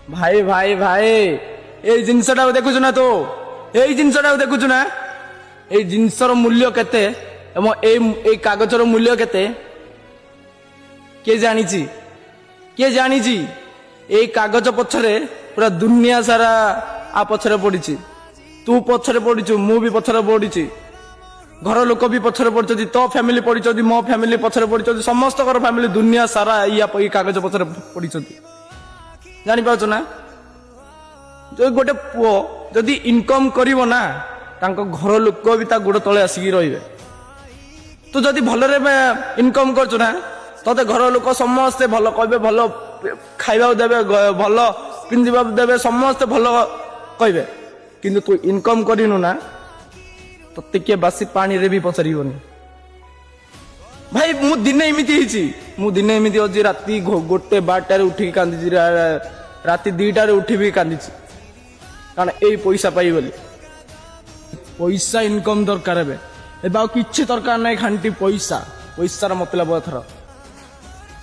ଭାଇ ଭାଇ ଭାଇ ଏଇ ଜିନିଷଟାକୁ ଦେଖୁଛୁ ନା ତୁ? ଏଇ ଜିନିଷଟାକୁ ଦେଖୁଛୁ ନା? ଏଇ ଜିନିଷର ମୂଲ୍ୟ କେତେ ଏବଂ ଏଇ କାଗଜର ମୂଲ୍ୟ କେତେ କିଏ ଜାଣିଛି? କିଏ ଜାଣିଛି? ଏଇ କାଗଜ ପଛରେ ପୁରା ଦୁନିଆ ସାରା ଆ ପଛରେ ପଡିଛି। ତୁ ପଛରେ ପଡିଛୁ, ମୁଁ ବି ପଛରେ ପଡିଛି, ଘର ଲୋକ ବି ପଛରେ ପଡିଛନ୍ତି, ତୋ ଫ୍ୟାମିଲି ପଡିଛନ୍ତି, ମୋ ଫ୍ୟାମିଲି ପଛରେ ପଡିଛନ୍ତି, ସମସ୍ତଙ୍କର ଫ୍ୟାମିଲି ଦୁନିଆ ସାରା ଏଇ କାଗଜ ପଛରେ ପଡିଛନ୍ତି। ଜାଣିପାରୁଛ ନା? ଗୋଟେ ପୁଅ ଯଦି ଇନକମ୍ କରିବ ନା, ତାଙ୍କ ଘର ଲୋକ ବି ତା ଗୋଡ ତଳେ ଆସିକି ରହିବେ। ତୁ ଯଦି ଭଲରେ ଇନକମ୍ କରୁଛୁ ନା, ତତେ ଘର ଲୋକ ସମସ୍ତେ ଭଲ କହିବେ, ଭଲ ଖାଇବାକୁ ଦେବେ, ଭଲ ପିନ୍ଧିବାକୁ ଦେବେ, ସମସ୍ତେ ଭଲ କହିବେ। କିନ୍ତୁ ତୁ ଇନକମ୍ କରିନୁ ନା, ତତେ କିଏ ବାସି ପାଣିରେ ବି ପଚାରିବନି। ଭାଇ ମୁଁ ଦିନେ ଏମିତି ହେଇଛି, ମୁଁ ଦିନେ ଏମିତି ଅଛି ରାତି 1-12ଟାରେ ଉଠିକି କାନ୍ଦିଛି, ରାତି 2ଟାରେ ଉଠିବି କାନ୍ଦିଛି, କାରଣ ଏଇ ପଇସା ପାଇଗଲି। ପଇସା ଇନକମ୍ ଦରକାର ଏବେ ଆଉ କିଛି ଦରକାର ନାହିଁ, ଖାଣ୍ଟି ପଇସାର ମତଲବ ଏଥର।